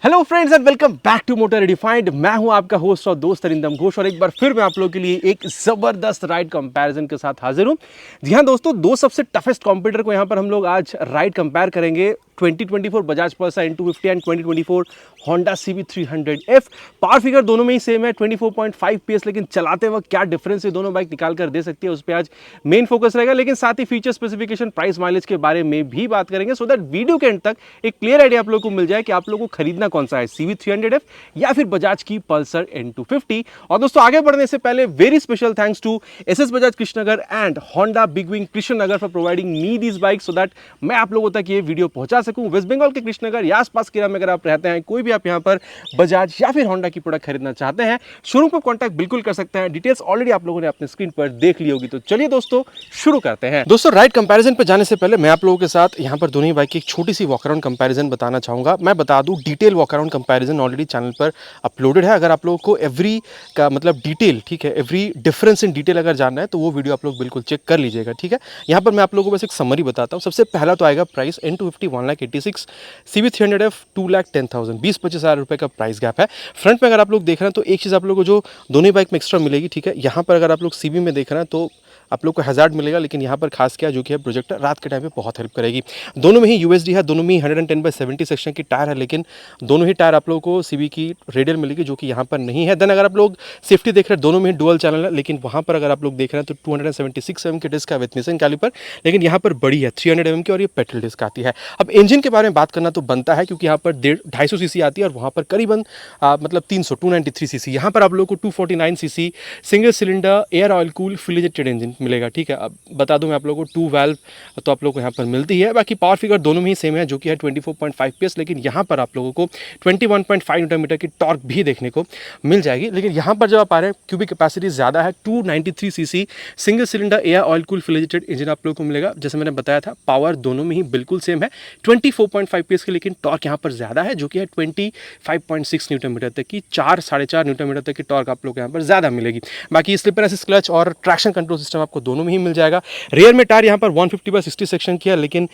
Hello friends and welcome back to Motor Redefined. मैं हूं आपका होस्ट और दोस्त अरिंदम घोष और एक बार फिर मैं आप लोगों के लिए एक जबरदस्त राइड कंपैरिजन के साथ हाजिर हूं। जी हां दोस्तों, दो सबसे टफेस्ट कॉम्पिटिटर को यहां पर हम लोग आज राइड कंपेयर करेंगे। 2024 Bajaj Pulsar N250 and 2024 Honda CB300F। Power figure दोनों में ही सेम है 24.5 PS, लेकिन चलाते वक्त क्या डिफरेंस है दोनों बाइक निकाल कर दे सकती है उस पर आज मेन फोकस रहेगा। लेकिन साथ ही फीचर स्पेसिफिकेशन, प्राइस, माइलेज के बारे में भी बात करेंगे सो दैट वीडियो के एंड तक एक क्लियर आइडिया आप लोगों को मिल जाए कि आप लोगों को खरीदना कौन सा है, CB300F या फिर बजाज की पल्सर N250। और दोस्तों आगे बढ़ने से पहले very special thanks to SS Bajaj Krishnanagar and Honda big wing Krishnanagar for providing me this bike so that मैं आप लोगों तक ये वीडियो पहुंचा सकूं। वेस्ट बंगाल के कृष्णनगर या आसपास के में अगर आप रहते हैं, कोई भी आप यहां पर बजाज या फिर होंडा की प्रोडक्ट खरीदना चाहते हैं, शोरूम पर कांटेक्ट बिल्कुल कर सकते हैं। डिटेल्स ऑलरेडी आप लोगों ने अपने स्क्रीन पर देख ली होगी। तो चलिए दोस्तों शुरू करते हैं। दोस्तों राइड कंपैरिजन पे जाने से पहले मैं आप लोगों के साथ यहां पर दोनों ही बाइक की एक छोटी सी वॉक अराउंड कंपैरिजन बताना चाहूंगा। मैं बता दूं, detail walk around comparison already channel पर अपलोडेड है। अगर आप लोगों को एवरी का मतलब डिटेल, ठीक है, एवरी डिफरेंस इन डिटेल अगर जानना है तो वो वीडियो आप लोग बिल्कुल चेक कर लीजिएगा। ठीक है, यहाँ पर मैं आप लोगों को बस एक समरी बताता हूँ। सबसे पहला तो आएगा प्राइस N250 1,86,000, CB300F 2,10,000, 20-25 हज़ार रुपये का प्राइस गैप है। फ्रंट में अगर आप लोग देख रहे हैं तो एक चीज़ आप लोगों को जो दोनों ही बाइक में एक्स्ट्रा मिलेगी, ठीक है, यहाँ पर अगर आप लोग CB में देख रहे हैं तो आप लोग को हैजार्ड मिलेगा, लेकिन यहाँ पर खास क्या जो कि है प्रोजेक्टर रात के टाइम पे बहुत हेल्प करेगी। दोनों में ही USD है, दोनों में ही 110/70 सेक्शन की टायर है, लेकिन दोनों ही टायर आप लोगों को CB की रेडियल मिलेगी जो कि यहाँ पर नहीं है। देन अगर आप लोग सेफ्टी देख रहे हैं, दोनों में ही डुअल चैनल है, लेकिन वहाँ पर अगर आप लोग देख रहे हैं तो 276 mm की डिस्क है विथ निसन कैलिपर, लेकिन यहाँ पर बड़ी है 300 mm की और ये पेट्रोल डिस्क आती है। अब इंजन के बारे में बात करना तो बनता है, क्योंकि यहाँ पर 250 cc आती है और वहाँ पर करीबन मतलब 293 cc। यहाँ पर आप लोग को 249 cc single cylinder air oil cool full injected engine मिलेगा। ठीक है, अब बता दूं मैं आप लोगों को 2 वाल्व तो आप लोगों को यहाँ पर मिलती है। बाकी पावर फिगर दोनों में ही सेम है जो कि है 24.5 PS, लेकिन यहाँ पर आप लोगों को 21.5 न्यूटन मीटर की टॉर्क भी देखने को मिल जाएगी। लेकिन यहाँ पर जब आप आ रहे हैं, क्यूबिक कैपेसिटी ज़्यादा है, 293 cc single cylinder air oil cool full injected engine आप लोगों को मिलेगा। जैसे मैंने बताया था, पावर दोनों में ही बिल्कुल सेम है 24.5 PS की, लेकिन टॉर्क यहाँ पर ज़्यादा है जो कि है 25.6 न्यूटन मीटर तक की, 4-4.5 न्यूटन मीटर तक की टॉर्क आप लोग को यहाँ पर ज़्यादा मिलेगी। बाकी स्लिपर असिस्ट क्लच और ट्रैक्शन कंट्रोल सिस्टम आपको दोनों में ही मिल जाएगा। रियर में टायर यहाँ पर 150/60 सेक्शन की है, लेकिन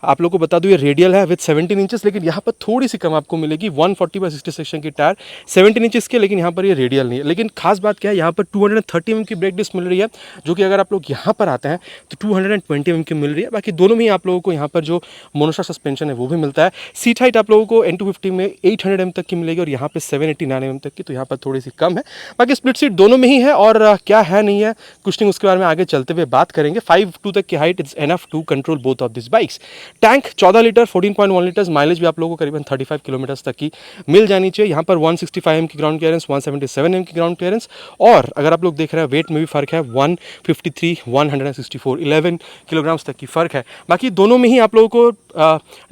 आप लोग को बता दूं ये रेडियल है विद 17 इंचेस, लेकिन यहाँ पर थोड़ी सी कम आपको मिलेगी। 140/60 सेक्शन की टायर 17 इंचेस की, लेकिन यहाँ पर ये रेडियल नहीं है। लेकिन खास बात क्या है, यहाँ पर 230 mm की ब्रेक डिस्क मिल रही है, जो कि अगर आप लोग यहाँ पर आते हैं तो 220 mm की मिल रही है। बाकी दोनों में ही आप लोगों को यहाँ पर जो मोनोशॉक सस्पेंशन है वो भी मिलता है। सीट हाइट आप लोगों को N250 में 800 mm तक की मिलेगी और यहाँ पे 789 mm तक की, तो यहाँ पर थोड़ी सी कम है। बाकी स्प्लिट सीट दोनों में ही है और क्या है नहीं है कुछ नहीं, उसके बारे में आगे चलते हुए बात करेंगे। 5'2" तक की height is enough to control both of this bikes. Tank 14 litre 14.1 litres, mileage भी आप लोगों को करीबन 35 किलोमीटर तक की मिल जानी चाहिए। यहाँ पर 165 mm की ग्राउंड क्लियरेंस, 177 mm की ग्राउंड क्लियरेंस, और अगर आप लोग देख रहे हैं वेट में भी फर्क है, 153 164 11 किलोग्राम्स तक की फर्क है। बाकी दोनों में ही आप लोगों को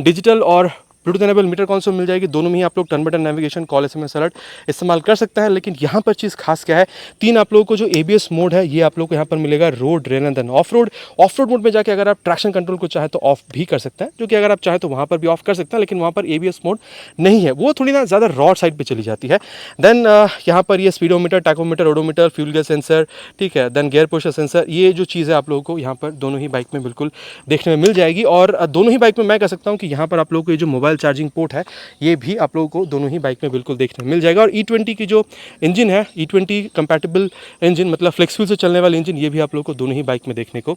डिजिटल और ब्लूटूथ एनेबल मीटर कंसोल मिल जाएगी। दोनों में ही आप लोग turn button navigation, call, SMS alert इस्तेमाल कर सकते हैं। लेकिन यहाँ पर चीज़ खास क्या है, 3 आप लोगों को जो ABS मोड है ये आप लोग को यहाँ पर मिलेगा road, rain and then off road. Off road mode में जाके अगर आप ट्रैक्शन कंट्रोल को चाहे तो ऑफ भी कर सकते हैं, जो कि अगर आप चाहे तो वहाँ पर भी ऑफ कर सकते हैं, लेकिन वहाँ पर ABS मोड नहीं है, वो थोड़ी ना ज़्यादा रॉड साइड पर चली जाती है। देन यहाँ पर ये speedometer, tachometer, odometer, fuel gas sensor, ठीक है, देन गियर प्रेशर सेंसर, ये जो चीज़ है आप लोगों को यहाँ पर दोनों ही बाइक में बिल्कुल देखने में मिल जाएगी। और दोनों ही बाइक में मैं कह सकता हूँ कि यहाँ पर आप लोगों को ये जो मोबाइल चार्जिंग पोर्ट है ये भी आप लोगों को दोनों ही बाइक में बिल्कुल देखने मिल जाएगा। और E20 की जो इंजन है, E20 कंपैटिबल इंजन, मतलब फ्लेक्स फ्यूल से चलने वाली इंजन, ये भी आप लोगों को दोनों ही बाइक में देखने को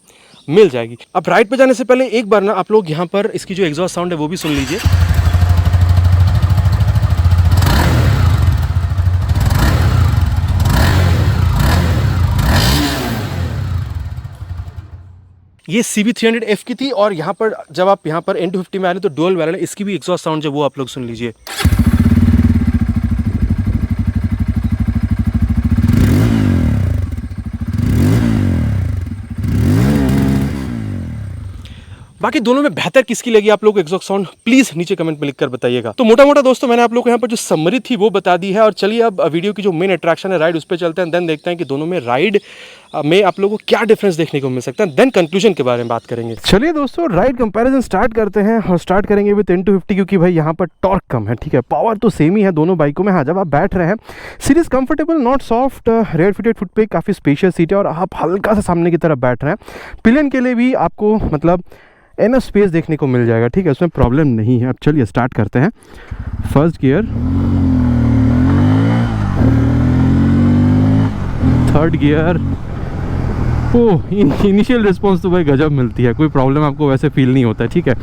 मिल जाएगी। अब राइड पे जाने से पहले एक बार ना आप लोग यहाँ पर इसकी जो एग्जॉस्ट साउंड है वो भी सुन लीजिए। ये CB300F की थी, और यहाँ पर जब आप यहाँ पर N250 में आ रहे तो डुअल वाला, इसकी भी एग्जॉस्ट साउंड जो वो आप लोग सुन लीजिए। बाकी दोनों में बेहतर किसकी लगी आप लोगों को एग्जॉस्ट साउंड, प्लीज नीचे कमेंट में लिखकर बताइएगा। तो मोटा मोटा दोस्तों मैंने आप लोगों को यहाँ पर जो समरी थी वो बता दी है, और चलिए अब वीडियो की जो मेन अट्रैक्शन है राइड उस पर चलते हैं। देन देखते हैं कि दोनों में राइड में आप लोगों को क्या डिफरेंस देखने को मिल सकता है। देन कंक्लूजन के बारे में बात करेंगे। चलिए दोस्तों राइड कंपैरिजन स्टार्ट करते हैं, और स्टार्ट करेंगे विद N250, क्योंकि भाई यहाँ पर टॉर्क कम है, ठीक है, पावर तो सेम ही है दोनों बाइकों में। हाँ, जब आप बैठ रहे हैं, seat is comfortable, not soft, rear fitted foot पे काफ़ी स्पेशियस सीट है, और आप हल्का सा सामने की तरफ बैठ रहे हैं। पिलियन के लिए भी आपको मतलब एनफ स्पेस देखने को मिल जाएगा, ठीक है, उसमें प्रॉब्लम नहीं है। अब चलिए स्टार्ट करते हैं। फर्स्ट गियर, थर्ड गियर, ओह इनिशियल रिस्पॉन्स तो भाई गजब मिलती है, कोई प्रॉब्लम आपको वैसे फील नहीं होता है, ठीक है।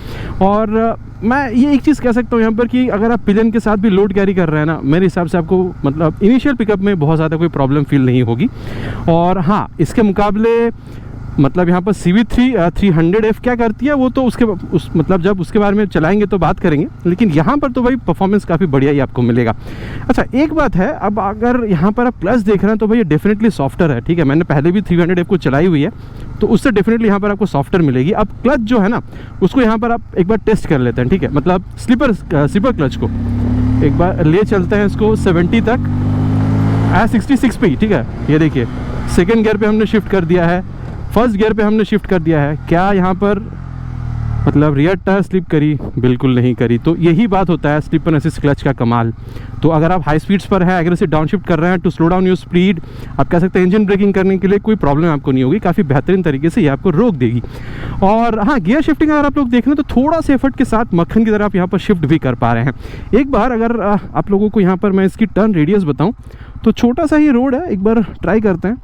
और मैं ये एक चीज़ कह सकता हूँ यहाँ पर कि अगर आप पिलियन के साथ भी लोड कैरी कर रहे हैं ना, मेरे हिसाब से आपको मतलब इनिशियल पिकअप में बहुत ज़्यादा कोई प्रॉब्लम फील नहीं होगी। और हाँ, इसके मुकाबले मतलब यहाँ पर CV3 300F क्या करती है वो तो मतलब जब उसके बारे में चलाएंगे तो बात करेंगे, लेकिन यहाँ पर तो भाई परफॉर्मेंस काफ़ी बढ़िया ही आपको मिलेगा। अच्छा एक बात है, अब अगर यहाँ पर आप क्लच देख रहे हैं तो भाई ये डेफिनेटली सॉफ्टर है, ठीक है। मैंने पहले भी 300F को चलाई हुई है तो उससे डेफिनेटली यहाँ पर आपको सॉफ्टर मिलेगी। अब क्लच जो है ना उसको यहाँ पर आप एक बार टेस्ट कर लेते हैं, ठीक है, मतलब स्लीपर क्लच को एक बार ले चलते हैं इसको 70 तक 66 पे, ठीक है। ये देखिए सेकेंड गियर पे हमने शिफ्ट कर दिया है, फर्स्ट गियर पे हमने शिफ्ट कर दिया है। क्या यहाँ पर मतलब रियर टायर स्लिप करी? बिल्कुल नहीं करी। तो यही बात होता है स्लिपर असिस्ट क्लच का कमाल। तो अगर आप हाई स्पीड्स पर है, एग्रेसिव डाउनशिफ्ट कर रहे हैं to slow down your speed, आप कह सकते हैं इंजन ब्रेकिंग करने के लिए कोई प्रॉब्लम आपको नहीं होगी, काफ़ी बेहतरीन तरीके से ये आपको रोक देगी। और हाँ, गियर शिफ्टिंग अगर आप लोग देख रहे हैं तो थोड़ा सा एफर्ट के साथ मक्खन की तरह आप यहाँ पर शिफ्ट भी कर पा रहे हैं। एक बार अगर आप लोगों को यहाँ पर मैं इसकी टर्न रेडियस बताऊँ तो छोटा सा ही रोड है, एक बार ट्राई करते हैं।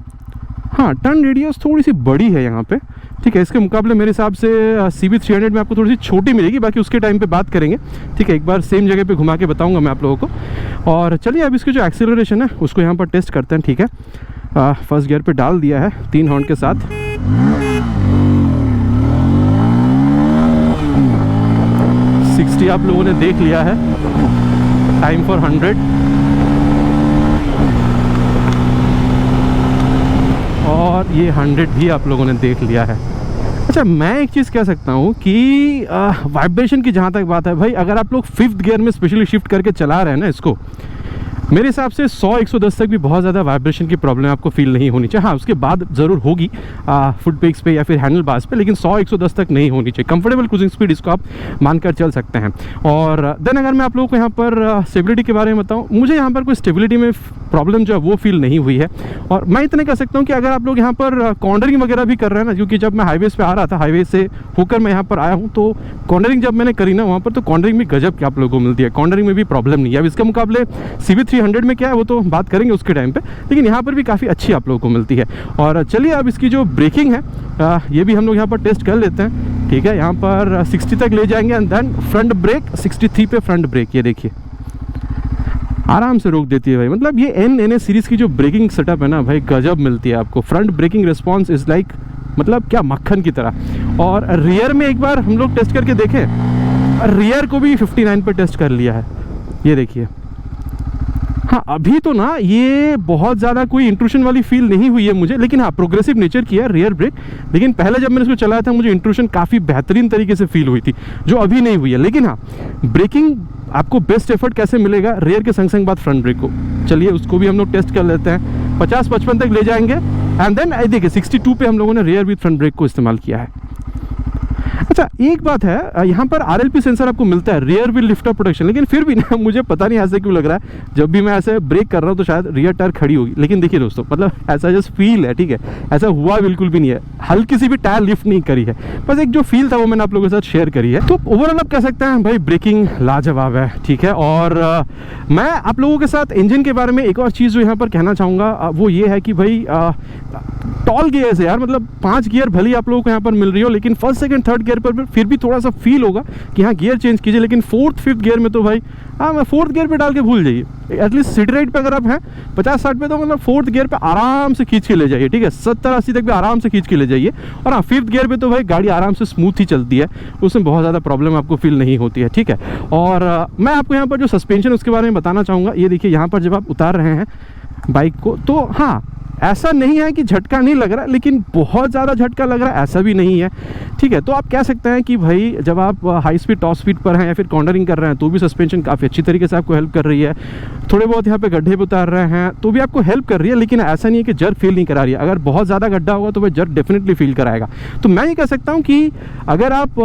हाँ, टर्न रेडियस थोड़ी सी बड़ी है यहाँ पे, ठीक है। इसके मुकाबले मेरे हिसाब से CV300 में आपको थोड़ी सी छोटी मिलेगी, बाकी उसके टाइम पे बात करेंगे, ठीक है। एक बार सेम जगह पे घुमा के बताऊंगा मैं आप लोगों को। और चलिए अब इसकी जो एक्सेलरेशन है उसको यहाँ पर टेस्ट करते हैं, ठीक है। फर्स्ट गियर पे डाल दिया है 3 हॉर्न के साथ। $60 आप लोगों ने देख लिया है, टाइम फॉर 100। और ये 100 भी आप लोगों ने देख लिया है। अच्छा मैं एक चीज़ कह सकता हूँ कि वाइब्रेशन की जहाँ तक बात है भाई, अगर आप लोग 5th गियर में स्पेशली शिफ्ट करके चला रहे हैं ना इसको, मेरे हिसाब से 100-110 तक भी बहुत ज़्यादा वाइब्रेशन की प्रॉब्लम आपको फील नहीं होनी चाहिए। हाँ, उसके बाद ज़रूर होगी फुट पेक्स पे या फिर हैंडल बार्स पे, लेकिन 100-110 तक नहीं होनी चाहिए। कंफर्टेबल क्रूजिंग स्पीड इसको आप मानकर चल सकते हैं। और देन अगर मैं आप लोगों को यहाँ पर स्टेबिलिटी के बारे में बताऊँ, मुझे यहाँ पर कोई स्टेबिलिटी में प्रॉब्लम जो है वो फील नहीं हुई है। और मैं इतने कह सकता हूँ कि अगर आप लोग यहाँ पर कॉर्नरिंग वगैरह भी कर रहे हैं ना, क्योंकि जब मैं हाईवेज पे आ रहा था, हाईवे से होकर मैं यहाँ पर आया हूँ, तो कॉर्नरिंग जब मैंने करी ना वहाँ पर, तो कॉर्नरिंग भी गजब की आप लोगों को मिलती है, कॉर्नरिंग में भी प्रॉब्लम नहीं है। अब इसके मुकाबले CV300 में क्या है वो तो बात करेंगे उसके टाइम पे, लेकिन यहाँ पर भी काफ़ी अच्छी आप लोगों को मिलती है। और चलिए अब इसकी जो ब्रेकिंग है ये भी हम लोग यहाँ पर टेस्ट कर लेते हैं, ठीक है। यहाँ पर 60 तक ले जाएंगे एंड देन फ्रंट ब्रेक 63 पे फ्रंट ब्रेक, ये देखिए आराम से रोक देती है भाई। मतलब ये NA सीरीज़ की जो ब्रेकिंग सेटअप है ना भाई, गजब मिलती है आपको। Front braking response is like मतलब क्या मक्खन की तरह। और रियर में एक बार हम लोग टेस्ट करके देखें, रियर को भी 59 पे टेस्ट कर लिया है, ये देखिए। हाँ अभी तो ना ये बहुत ज़्यादा कोई इंट्रूशन वाली फील नहीं हुई है मुझे, लेकिन हाँ प्रोग्रेसिव नेचर की है रियर ब्रेक। लेकिन पहले जब मैंने इसको चलाया था मुझे इंट्रूशन काफ़ी बेहतरीन तरीके से फील हुई थी, जो अभी नहीं हुई है। लेकिन हाँ ब्रेकिंग आपको बेस्ट एफर्ट कैसे मिलेगा रियर के संग संग बाद फ्रंट ब्रेक को, चलिए उसको भी हम लोग टेस्ट कर लेते हैं। 50-55 तक ले जाएंगे एंड देन देखिए 62 पे हम लोगों ने रियर विथ फ्रंट ब्रेक को इस्तेमाल किया है। अच्छा एक बात है, यहाँ पर RLP सेंसर आपको मिलता है, रियर व्हील लिफ्ट प्रोटेक्शन, लेकिन फिर भी ना मुझे पता नहीं ऐसे क्यों लग रहा है जब भी मैं ऐसे ब्रेक कर रहा हूँ तो शायद रियर टायर खड़ी होगी। लेकिन देखिए दोस्तों, मतलब ऐसा जस्ट फील है, ठीक है, ऐसा हुआ बिल्कुल भी नहीं है, हल्की सी भी टायर लिफ्ट नहीं करी है, बस एक जो फील था वो मैंने आप लोगों के साथ शेयर करी है। तो ओवरऑल आप कह सकते हैं भाई ब्रेकिंग लाजवाब है, ठीक है। और मैं आप लोगों के साथ इंजन के बारे में एक और चीज़ जो यहाँ पर कहना चाहूँगा वो ये है कि भाई टॉल गियर्स है यार, मतलब 5 गियर भली आप लोगों को यहाँ पर मिल रही हो, लेकिन फर्स्ट सेकंड थर्ड गियर पर फिर भी थोड़ा सा फील होगा कि हाँ गियर चेंज कीजिए। लेकिन 4th 5th गियर में तो भाई हाँ मैं 4th गियर पे डाल के भूल जाइए। एटलीस्ट सिटी राइड पे अगर आप हैं 50-60 पे तो मतलब 4th गियर पे आराम से खींच के ले जाइए, ठीक है। 70-80 तक भी आराम से खींच के ले जाइए। और हाँ 5th गियर पे तो भाई गाड़ी आराम से स्मूथ ही चलती है, उसमें बहुत ज़्यादा प्रॉब्लम आपको फील नहीं होती है, ठीक है। और मैं आपको यहाँ पर जो सस्पेंशन उसके बारे में बताना चाहूँगा। ये देखिए यहाँ पर जब आप उतार रहे हैं बाइक को तो हाँ ऐसा नहीं है कि झटका नहीं लग रहा, लेकिन बहुत ज़्यादा झटका लग रहा है ऐसा भी नहीं है, ठीक है। तो आप कह सकते हैं कि भाई जब आप हाई स्पीड टॉप स्पीड पर हैं या फिर कॉर्नरिंग कर रहे हैं तो भी सस्पेंशन काफ़ी अच्छी तरीके से आपको हेल्प कर रही है। थोड़े बहुत यहाँ पे गड्ढे पे उतार रहे हैं तो भी आपको हेल्प कर रही है, लेकिन ऐसा नहीं है कि जर्क फील नहीं करा रही है। अगर बहुत ज़्यादा गड्ढा होगा तो भाई जर्क डेफिनेटली फील कराएगा। तो मैं ये कह सकता हूँ कि अगर आप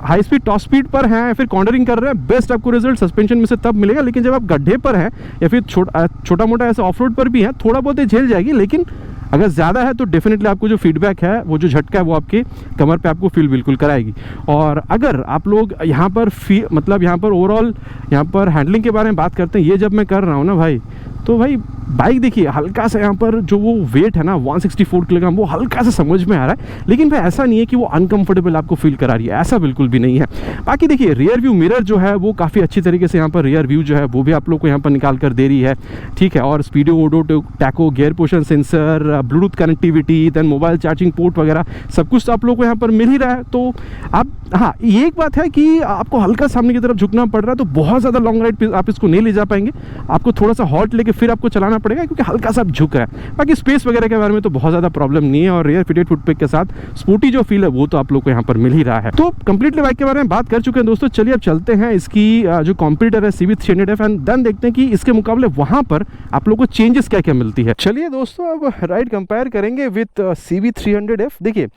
हाई स्पीड टॉप स्पीड पर हैं या फिर कॉर्नरिंग कर रहे हैं, बेस्ट आपको रिजल्ट सस्पेंशन में से तब मिलेगा। लेकिन जब आप गड्ढे पर हैं या फिर छोटा मोटा ऐसे ऑफ रोड पर भी हैं, थोड़ा बहुत झेल जाएगी, लेकिन अगर ज़्यादा है तो डेफिनेटली आपको जो फीडबैक है, वो जो झटका है, वो आपके कमर पे आपको फील बिल्कुल कराएगी। और अगर आप लोग यहाँ पर मतलब यहाँ पर ओवरऑल यहाँ पर हैंडलिंग के बारे में बात करते हैं, ये जब मैं कर रहा हूँ ना भाई, तो भाई बाइक देखिए हल्का सा यहाँ पर जो वो वेट है ना 164 किलोग्राम, वो हल्का सा समझ में आ रहा है, लेकिन भाई ऐसा नहीं है कि वो अनकंफर्टेबल आपको फील करा रही है, ऐसा बिल्कुल भी नहीं है। बाकी देखिए रियर व्यू मिरर जो है वो काफ़ी अच्छी तरीके से यहाँ पर रियर व्यू जो है वो भी आप लोग को यहाँ पर निकाल कर दे रही है, ठीक है। और speedo odo tacho, gear position sensor, Bluetooth connectivity, then mobile charging port वगैरह सब कुछ तो आप लोग को यहाँ पर मिल ही रहा है। तो आप, हाँ ये एक बात है कि आपको हल्का सामने की तरफ झुकना पड़ रहा है, तो बहुत ज़्यादा लॉन्ग राइड पे आप इसको नहीं ले जा पाएंगे, आपको थोड़ा सा हॉट लेके फिर आपको चलाना पड़ेगा, क्योंकि हल्का सा झुक रहा है। बाकी स्पेस वगैरह के बारे में तो बहुत ज़्यादा प्रॉब्लम नहीं है, और रियर फिटेड फुटपैक के साथ स्पोर्टी जो फील है वो तो आप लोग को यहाँ पर मिल ही रहा है। तो कंप्लीटली बाइक के बारे में बात कर चुके हैं दोस्तों, चलिए अब चलते हैं इसकी जो कॉम्पिटिटर है CB300F, एंड देन देखते हैं कि इसके मुकाबले वहाँ पर आप लोग को चेंजेस क्या क्या मिलती है। चलिए दोस्तों अब राइड कंपेयर करेंगे विथ CB300F। देखिए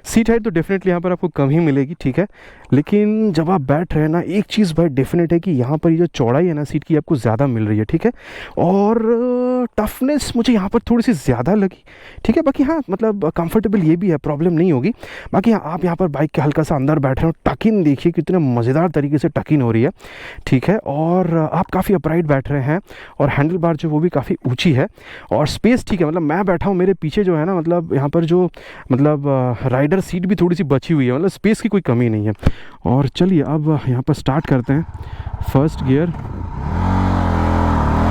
सीट हाइट तो डेफिनेटली यहाँ पर आपको कम ही मिलेगी, ठीक है, लेकिन जब आप बैठ रहे हैं ना, एक चीज़ भाई डेफिनेट है कि यहाँ पर ये जो चौड़ाई है ना सीट की आपको ज़्यादा मिल रही है, ठीक है, और टफनेस मुझे यहाँ पर थोड़ी सी ज़्यादा लगी, ठीक है। बाकी हाँ मतलब कंफर्टेबल ये भी है, प्रॉब्लम नहीं होगी। बाकी हाँ आप यहाँ पर बाइक के हल्का सा अंदर बैठ रहे हो, टकिन देखिए कितने मज़ेदार तरीके से टकिन हो रही है, ठीक है, और आप काफ़ी अपराइट बैठ रहे हैं, और हैंडल बार जो वो भी काफ़ी ऊँची है, और स्पेस ठीक है, मतलब मैं बैठा हूँ, मेरे पीछे जो है ना मतलब यहाँ पर जो मतलब राइडर सीट भी थोड़ी सी बची हुई है, मतलब स्पेस की कोई कमी नहीं है। और चलिए अब यहाँ पर स्टार्ट करते हैं। फर्स्ट गियर,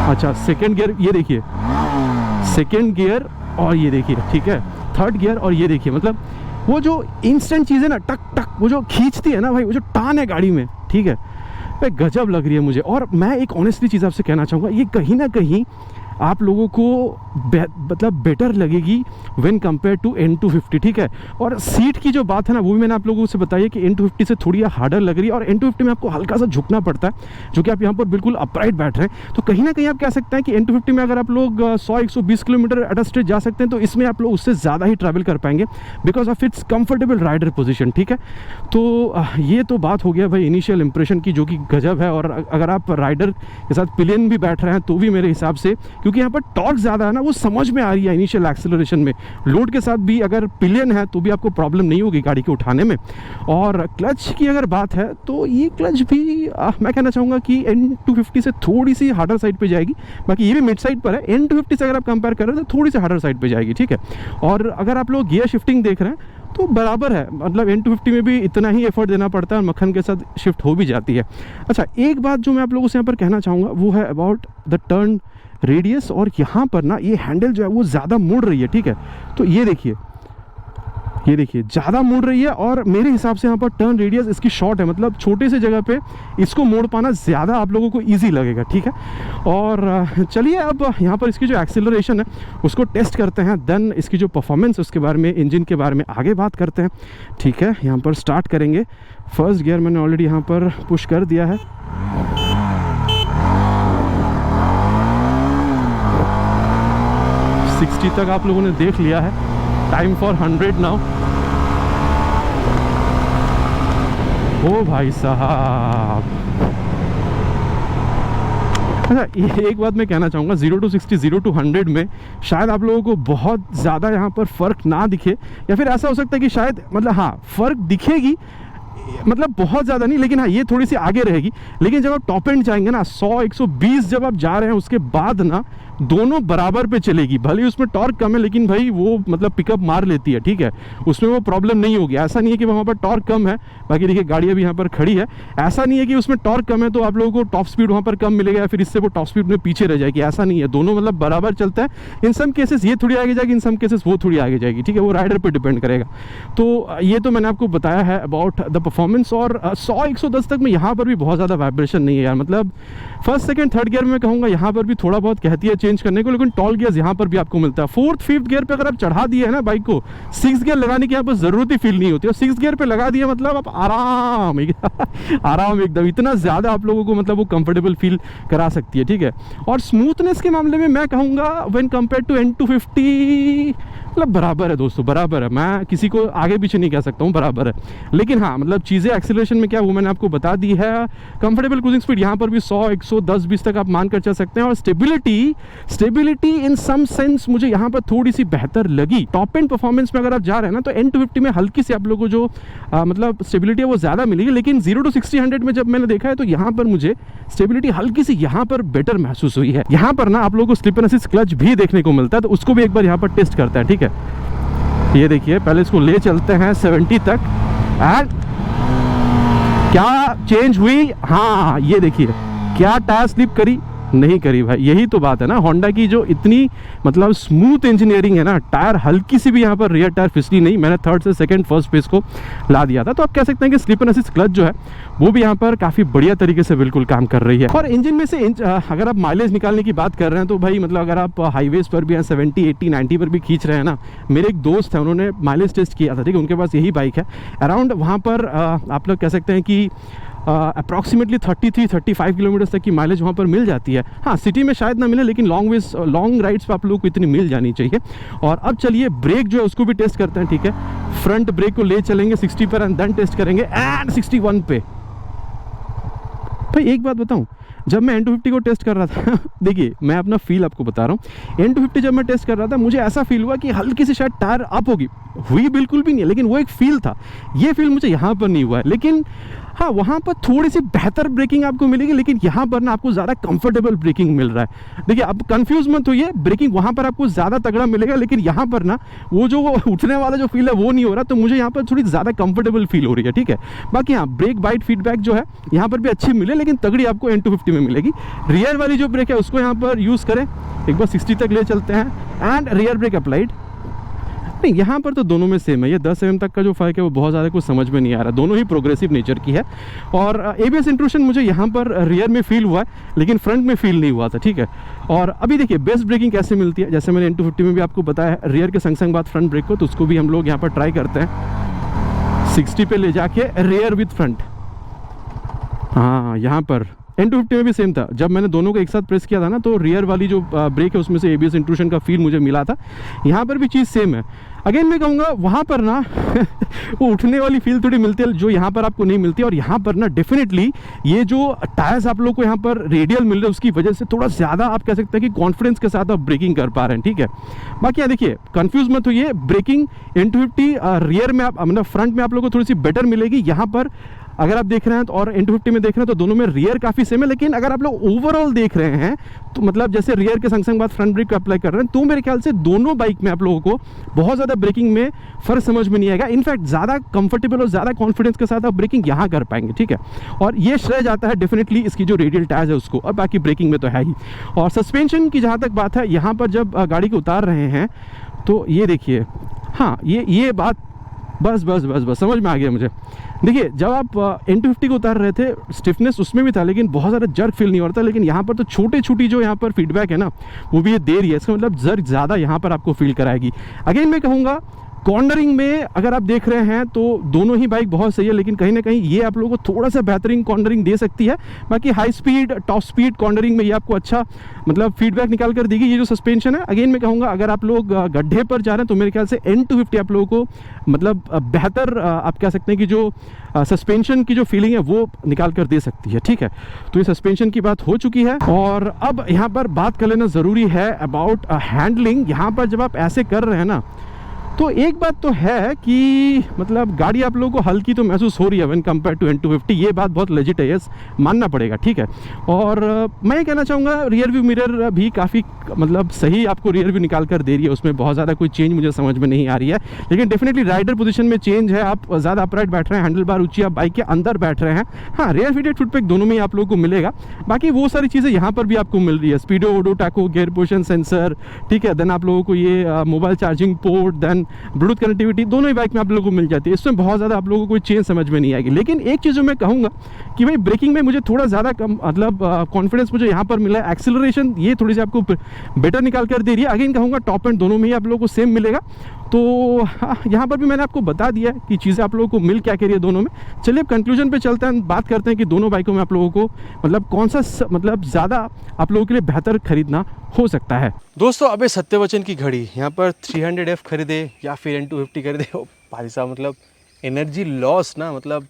अच्छा सेकंड गियर, ये देखिए सेकंड गियर, और ये देखिए ठीक है थर्ड गियर, और ये देखिए मतलब वो जो इंस्टेंट चीज़ है ना, टक टक वो जो खींचती है ना भाई, वो जो टान है गाड़ी में, ठीक है, भाई गजब लग रही है मुझे। और मैं एक ऑनेस्टली चीज़ आपसे कहना चाहूँगा, ये कहीं ना कहीं आप लोगों को मतलब बेटर लगेगी व्हेन कंपेयर टू N250, ठीक है। और सीट की जो बात है ना वो भी मैंने आप लोगों से बताई है कि N250 से थोड़ी हार्डर लग रही है, और N250 में आपको हल्का सा झुकना पड़ता है, जो कि आप यहाँ पर बिल्कुल अपराइट बैठ रहे हैं। तो कहीं ना कहीं आप कह सकते हैं कि N250 में अगर आप लोग 100-120 किलोमीटर एट अ स्ट्रेच जा सकते हैं, तो इसमें आप लोग उससे ज़्यादा ही ट्रैवल कर पाएंगे because of its comfortable rider position, ठीक है। तो ये तो बात हो गया भाई इनिशियल इंप्रेशन की, जो कि गजब है। और अगर आप राइडर के साथ पिलियन भी बैठ रहे हैं तो भी मेरे हिसाब से, क्योंकि यहाँ पर टॉर्क ज़्यादा है ना, वो समझ में आ रही है इनिशियल एक्सेलरेशन में। लोड के साथ भी अगर पिलियन है तो भी आपको प्रॉब्लम नहीं होगी गाड़ी को उठाने में। और क्लच की अगर बात है तो ये क्लच भी मैं कहना चाहूँगा कि N250 से थोड़ी सी हार्डर साइड पे जाएगी, बाकी ये भी मिड साइड पर है। N250 से अगर आप कंपेयर कर रहे हैं तो थोड़ी सी हार्डर साइड पे जाएगी, ठीक है। और अगर आप लोग गियर शिफ्टिंग देख रहे हैं तो बराबर है, मतलब N250 में भी इतना ही एफर्ट देना पड़ता है और मक्खन के साथ शिफ्ट हो भी जाती है। अच्छा एक बात जो मैं आप लोगों से यहाँ पर कहना चाहूँगा वो है अबाउट द टर्न रेडियस। और यहाँ पर ना ये हैंडल जो है वो ज़्यादा मुड़ रही है, ठीक है। तो ये देखिए ज़्यादा मुड़ रही है, और मेरे हिसाब से यहाँ पर टर्न रेडियस इसकी शॉर्ट है, मतलब छोटे से जगह पे इसको मोड़ पाना ज़्यादा आप लोगों को इजी लगेगा, ठीक है। और चलिए अब यहाँ पर इसकी जो एक्सेलरेशन है उसको टेस्ट करते हैं, देन इसकी जो परफॉर्मेंस उसके बारे में, इंजन के बारे में आगे बात करते हैं, ठीक है। यहाँ पर स्टार्ट करेंगे। फर्स्ट गियर मैंने ऑलरेडी यहाँ पर पुश कर दिया है। तक आप लोगों ने देख लिया है। Time for 100 now. ओ भाई साहब, अच्छा एक बात मैं कहना चाहूँगा, 0 to 60, 0 to 100 में शायद आप लोगों को बहुत ज़्यादा यहाँ पर फ़र्क ना दिखे, या फिर ऐसा हो सकता है कि शायद मतलब हाँ फ़र्क दिखेगी, मतलब बहुत ज़्यादा नहीं, लेकिन हाँ ये थोड़ी सी आगे रहेगी। लेकिन जब आप टॉप एंड जाएंगे ना 100-120 जब आप जा रहे हैं उसके बाद ना दोनों बराबर पे चलेगी। भले ही उसमें टॉर्क कम है लेकिन भाई वो मतलब पिकअप मार लेती है, ठीक है, उसमें वो प्रॉब्लम नहीं होगी। ऐसा नहीं है कि वहाँ पर टॉर्क कम है, बाकी देखिए गाड़ी अभी यहाँ पर खड़ी है, ऐसा नहीं है कि उसमें टॉर्क कम है तो आप लोगों को टॉप स्पीड वहाँ पर कम मिलेगा या फिर इससे वो टॉप स्पीड में पीछे रह जाएगी, ऐसा नहीं है। दोनों मतलब बराबर चलता है। इन सम केसेस ये थोड़ी आगे जाएगी, इन सम केसेस वो थोड़ी आगे जाएगी, ठीक है, वो राइडर पर डिपेंड करेगा। तो ये तो मैंने आपको बताया है अबाउट द परफॉर्मेंस। और 100-110 तक में यहाँ पर भी बहुत ज़्यादा वाइब्रेशन नहीं है यार, मतलब फर्स्ट सेकंड थर्ड गियर में कहूँगा यहाँ पर भी थोड़ा बहुत कहती है चेंज करने को, लेकिन टॉल गियर्स यहाँ पर भी आपको मिलता है। फोर्थ फिफ्थ गियर पे अगर आप चढ़ा दिए है ना बाइक को, 6 गियर लगाने की यहाँ पर ज़रूरत ही फील नहीं होती। और 6 गियर पे लगा दिया मतलब आप आराम आराम एकदम, इतना ज़्यादा आप लोगों को मतलब वो कंफर्टेबल फील करा सकती है, ठीक है। और स्मूथनेस के मामले में मैं कहूँगा व्हेन कंपेयर टू N250 मतलब बराबर है दोस्तों, बराबर है। मैं किसी को आगे पीछे नहीं कह सकता हूँ, बराबर है। लेकिन हाँ मतलब चीज़ें एक्सीलरेशन में क्या वो मैंने आपको बता दी है। कंफर्टेबल क्रूजिंग स्पीड यहाँ पर भी 100, 110, 20 तक आप मान कर चल सकते हैं। और स्टेबिलिटी इन सम सेंस मुझे यहाँ पर थोड़ी सी बेहतर लगी। टॉप एंड परफॉर्मेंस में अगर आप जा रहे हैं ना तो N250 में हल्की सी आप लोगों को जो मतलब स्टेबिलिटी है वो ज़्यादा मिलेगी। लेकिन 0 to 60 100 में जब मैंने देखा है तो यहाँ पर मुझे स्टेबिलिटी हल्की सी यहाँ पर बेटर महसूस हुई है। यहाँ पर ना आप लोगों को स्लिप एंड असिस्ट क्लच भी देखने को मिलता है, तो उसको भी एक बार यहाँ पर टेस्ट करते हैं, ठीक है। ये देखिए, पहले इसको ले चलते हैं 70 तक एंड क्या चेंज हुई। हाँ ये देखिए, क्या टायर स्लिप करी, नहीं करी भाई। यही तो बात है ना होंडा की, जो इतनी मतलब स्मूथ इंजीनियरिंग है ना। टायर हल्की सी भी यहाँ पर रियर टायर फिसली नहीं। मैंने थर्ड से सेकंड फर्स्ट पेस को ला दिया था। तो आप कह सकते हैं कि स्लिप एंड असिस्ट क्लच जो है वो भी यहाँ पर काफ़ी बढ़िया तरीके से बिल्कुल काम कर रही है। और इंजन में से अगर आप माइलेज निकालने की बात कर रहे हैं तो भाई मतलब अगर आप हाईवेज पर भी हैं 70, 80, 90 पर भी खींच रहे हैं ना। मेरे एक दोस्त हैं, उन्होंने माइलेज टेस्ट किया था, ठीक है। उनके पास यही बाइक है। अराउंड वहाँ पर आप लोग कह सकते हैं कि अप्रॉक्सीमेटली 33-35 किलोमीटर तक की माइलेज वहाँ पर मिल जाती है। हाँ सिटी में शायद ना मिले, लेकिन लॉन्ग राइड्स पर आप लोगों को इतनी मिल जानी चाहिए। और अब चलिए ब्रेक जो है उसको भी टेस्ट करते हैं, ठीक है। फ्रंट ब्रेक को ले चलेंगे 60 पर एंड देन टेस्ट करेंगे एंड 61 पे। भाई एक बात बताऊँ, जब मैं N250 को टेस्ट कर रहा था देखिए मैं अपना फील आपको बता रहा हूँ। N250 जब मैं टेस्ट कर रहा था मुझे ऐसा फील हुआ कि हल्की सी शायद टायर अप होगी, हुई बिल्कुल भी नहीं है, लेकिन वो एक फील था। ये फील मुझे यहाँ पर नहीं हुआ है। लेकिन हाँ वहाँ पर थोड़ी सी बेहतर ब्रेकिंग आपको मिलेगी, लेकिन यहाँ पर ना आपको ज़्यादा कंफर्टेबल ब्रेकिंग मिल रहा है। देखिए अब कंफ्यूज मत होइए, ब्रेकिंग वहाँ पर आपको ज़्यादा तगड़ा मिलेगा, लेकिन यहाँ पर ना वो जो उठने वाला जो फील है वो नहीं हो रहा। तो मुझे यहाँ पर थोड़ी ज़्यादा कंफर्टेबल फील हो रही है, ठीक है। बाकी हाँ ब्रेक बाइट फीडबैक जो है यहाँ पर भी अच्छी मिले, लेकिन तगड़ी आपको N250 में मिलेगी। रियर वाली जो ब्रेक है उसको यहाँ पर यूज़ करें, एक बार 60 तक ले चलते हैं एंड रियर ब्रेक अप्लाइड। नहीं यहाँ पर तो दोनों में सेम है। ये 10 mm तक का जो फ़र्क है वो बहुत ज़्यादा कुछ समझ में नहीं आ रहा। दोनों ही प्रोग्रेसिव नेचर की है। और ABS इंट्रूशन मुझे यहाँ पर रियर में फील हुआ है, लेकिन फ्रंट में फील नहीं हुआ था, ठीक है। और अभी देखिए बेस्ट ब्रेकिंग कैसे मिलती है, जैसे मैंने N250 में भी आपको बताया है, रियर के संग संग बात फ्रंट ब्रेक को, तो उसको भी हम लोग यहाँ पर ट्राई करते हैं 60 पे ले जाके रियर विथ फ्रंट। हाँ यहाँ पर N250 में भी सेम था। जब मैंने दोनों को एक साथ प्रेस किया था ना तो रियर वाली जो ब्रेक है उसमें से ABS इंट्रूशन का फील मुझे मिला था। यहाँ पर भी चीज़ सेम है। अगेन मैं कहूँगा वहाँ पर ना वो उठने वाली फील थोड़ी मिलती है जो यहाँ पर आपको नहीं मिलती। और यहाँ पर ना डेफिनेटली ये जो टायर्स आप लोग को यहाँ पर रेडियल मिल रहे हैं उसकी वजह से थोड़ा ज़्यादा आप कह सकते हैं कि कॉन्फिडेंस के साथ आप ब्रेकिंग कर पा रहे हैं, ठीक है। बाकी यहाँ देखिए कंफ्यूज मत होइए, ब्रेकिंग N250 रियर में आप मतलब फ्रंट में आप लोगों को थोड़ी सी बेटर मिलेगी। यहाँ पर अगर आप देख रहे हैं तो और N250 में देख रहे हैं तो दोनों में रियर काफ़ी सेम है। लेकिन अगर आप लोग ओवरऑल देख रहे हैं तो मतलब जैसे रियर के संग संग बात फ्रंट ब्रेक अप्लाई कर रहे हैं, तो मेरे ख्याल से दोनों बाइक में आप लोगों को बहुत ज़्यादा ब्रेकिंग में फ़र्क समझ में नहीं आएगा। इनफैक्ट ज़्यादा कंफर्टेबल और ज़्यादा कॉन्फिडेंस के साथ आप ब्रेकिंग यहाँ कर पाएंगे, ठीक है। और ये श्रेय जाता है डेफिनेटली इसकी जो रेडियल टायर्स है उसको, और बाकी ब्रेकिंग में तो है ही। और सस्पेंशन की जहाँ तक बात है, यहाँ पर जब गाड़ी को उतार रहे हैं तो ये देखिए, हाँ ये बात बस समझ में आ गया मुझे। देखिए जब आप N250 को उतार रहे थे स्टिफनेस उसमें भी था, लेकिन बहुत ज़्यादा जर्क फील नहीं हो रहा था। लेकिन यहाँ पर तो छोटी जो यहाँ पर फीडबैक है ना वो भी ये दे रही है। इसका मतलब जर्क ज़्यादा यहाँ पर आपको फील कराएगी। अगेन मैं कहूँगा कॉर्नरिंग में अगर आप देख रहे हैं तो दोनों ही बाइक बहुत सही है, लेकिन कहीं ना कहीं ये आप लोगों को थोड़ा सा बेहतरीन कॉर्नरिंग दे सकती है। बाकी high speed top speed cornering में ये आपको अच्छा मतलब फीडबैक निकाल कर देगी। ये जो सस्पेंशन है अगेन मैं कहूँगा अगर आप लोग गड्ढे पर जा रहे हैं तो मेरे ख्याल से N250 आप लोगों को मतलब बेहतर आप कह सकते हैं कि जो सस्पेंशन की जो फीलिंग है वो निकाल कर दे सकती है, ठीक है। तो ये सस्पेंशन की बात हो चुकी है। और अब यहाँ पर बात कर लेना ज़रूरी है अबाउट हैंडलिंग। यहाँ पर जब आप ऐसे कर रहे हैं ना तो एक बात तो है कि मतलब गाड़ी आप लोगों को हल्की तो महसूस हो रही है व्हेन कंपेयर टू N250। ये बात बहुत लेजिट है, यस मानना पड़ेगा, ठीक है। और मैं ये कहना चाहूँगा रियर व्यू मिरर भी काफ़ी मतलब सही आपको रियर व्यू निकाल कर दे रही है। उसमें बहुत ज़्यादा कोई चेंज मुझे समझ में नहीं आ रही है, लेकिन डेफिनेटली राइडर पोजीशन में चेंज है। आप ज़्यादा अपराइट बैठ रहे हैं, हैंडल बार ऊँची, आप बाइक के अंदर बैठ रहे हैं। हाँ रियर फिटेड फुटपैक दोनों में ही आप लोगों को मिलेगा। बाकी वो सारी चीज़ें यहाँ पर भी आपको मिल रही है, speedo odo tacho gear position sensor, ठीक है। देन आप लोगों को ये mobile charging port, then bluetooth connectivity दोनों ही बाइक में आप लोगों को मिल जाती है। इसमें बहुत ज़्यादा आप लोगों को कोई चेंज समझ में नहीं आएगी। लेकिन एक चीज़ जो मैं कहूँगा कि भाई ब्रेकिंग में मुझे थोड़ा ज़्यादा कम मतलब कॉन्फिडेंस मुझे यहाँ पर मिला है। एक्सेलरेशन ये थोड़ी सी आपको बेटर निकाल कर दे रही है। अगेन कहूँगा टॉप एंड दोनों में ही आप लोगों को सेम मिलेगा। तो यहाँ पर भी मैंने आपको बता दिया है कि चीज़ें आप लोगों को मिल क्या कह रही है दोनों में। चलिए अब कंक्लूजन पे चलते हैं, बात करते हैं कि दोनों बाइकों में आप लोगों को मतलब कौन सा मतलब ज़्यादा आप लोगों के लिए बेहतर खरीदना हो सकता है। दोस्तों अबे सत्यवचन की घड़ी यहाँ पर 300F खरीदे या फिर N250 खरीदे, ओ भाई साहब मतलब एनर्जी लॉस ना, मतलब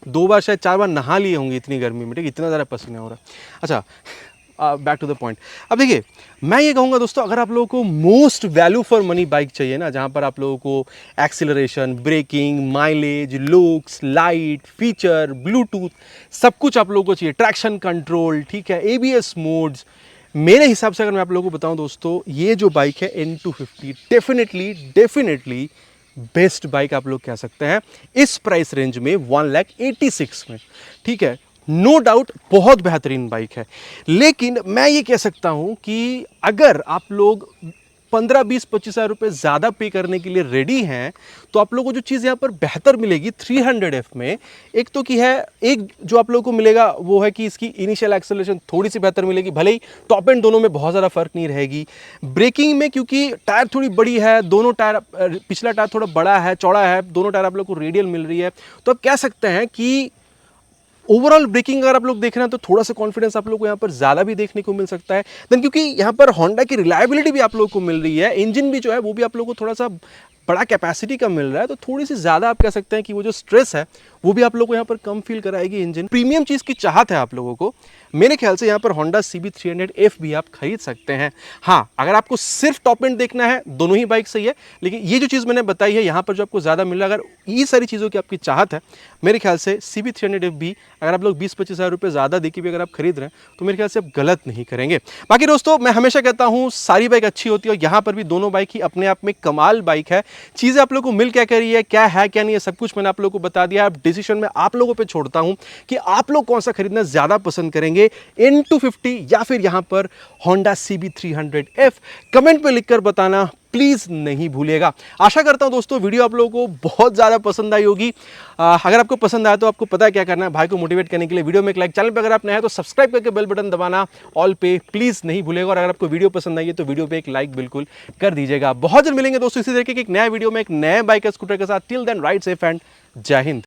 2 बार शायद 4 बार नहा लिए होंगे इतनी गर्मी में, ठीक, इतना ज़्यादा पसीना हो रहा है। अच्छा बैक टू द पॉइंट। अब देखिए मैं ये कहूँगा दोस्तों, अगर आप लोगों को most value for money bike चाहिए ना, जहाँ पर आप लोगों को acceleration, braking, mileage, looks, light, feature, bluetooth सब कुछ आप लोगों को चाहिए, ट्रैक्शन कंट्रोल, ठीक है, ABS मोड्स, मेरे हिसाब से अगर मैं आप लोगों को बताऊं दोस्तों, ये जो बाइक है N250 डेफिनेटली बेस्ट बाइक आप लोग कह सकते हैं इस प्राइस रेंज में 1,86,000 में, ठीक है, नो डाउट बहुत बेहतरीन बाइक है। लेकिन मैं ये कह सकता हूं कि अगर आप लोग 15-20-25 हज़ार रुपये ज़्यादा पे करने के लिए रेडी हैं, तो आप लोगों को जो चीज़ यहाँ पर बेहतर मिलेगी 300F में, एक तो की है, एक जो आप लोगों को मिलेगा वो है कि इसकी इनिशियल एक्सेलरेशन थोड़ी सी बेहतर मिलेगी, भले ही टॉप एंड दोनों में बहुत ज़्यादा फर्क नहीं रहेगी। ब्रेकिंग में क्योंकि टायर थोड़ी बड़ी है, दोनों टायर, पिछला टायर थोड़ा बड़ा है, चौड़ा है, दोनों टायर आप लोग को रेडियल मिल रही है, तो आप कह सकते हैं कि ओवरऑल ब्रेकिंग अगर आप लोग देख रहे हैं तो थोड़ा सा कॉन्फिडेंस आप लोग को यहाँ पर ज़्यादा भी देखने को मिल सकता है। देन क्योंकि यहाँ पर होंडा की रिलायबिलिटी भी आप लोग को मिल रही है, इंजन भी जो है वो भी आप लोग को थोड़ा सा बड़ा कैपेसिटी का मिल रहा है, तो थोड़ी सी ज़्यादा आप कह सकते हैं कि वो जो स्ट्रेस है वो भी आप लोग को यहाँ पर कम फील कराएगी इंजन। प्रीमियम चीज़ की चाहत है आप लोगों को, मेरे ख्याल से यहाँ पर होंडा CB300F भी आप खरीद सकते हैं। हाँ, अगर आपको सिर्फ टॉप एंड देखना है, दोनों ही बाइक सही है, लेकिन ये जो चीज़ मैंने बताई है यहाँ पर जो आपको ज़्यादा मिल रहा है, अगर ये सारी चीज़ों की आपकी चाहत है, मेरे ख्याल से CB300F भी अगर आप लोग 20-25 हज़ार रुपये ज़्यादा देके भी अगर आप खरीद रहे हैं तो मेरे ख्याल से आप गलत नहीं करेंगे। बाकी दोस्तों मैं हमेशा कहता हूँ सारी बाइक अच्छी होती है, और यहाँ पर भी दोनों बाइक ही अपने आप में कमाल बाइक है। चीज़ें आप लोग को मिल क्या कर रही है, क्या है क्या नहीं है, सब कुछ मैंने आप लोग को बता दिया है। अब डिसीजन में आप लोगों पे छोड़ता हूं कि आप लोग कौन सा खरीदना ज्यादा पसंद करेंगे, N250 या फिर यहां पर होंडा CB300F। कमेंट में लिखकर बताना प्लीज नहीं भूलिएगा। आशा करता हूं दोस्तों वीडियो आप लोगों को बहुत ज्यादा पसंद आई होगी। अगर आपको पसंद आया तो आपको पता है क्या करना है, भाई को मोटिवेट करने के लिए वीडियो में एक लाइक, चैनल पे अगर आप नए हैं तो सब्सक्राइब करके बेल बटन दबाना ऑल पे प्लीज नहीं भूलेगा। और अगर आपको वीडियो पसंद आई है तो वीडियो पे एक लाइक बिल्कुल कर दीजिएगा। बहुत जल्द मिलेंगे दोस्तों इसी तरीके के एक नया वीडियो में एक नए बाइक स्कूटर के साथ। Till then ride safe and Jai Hind.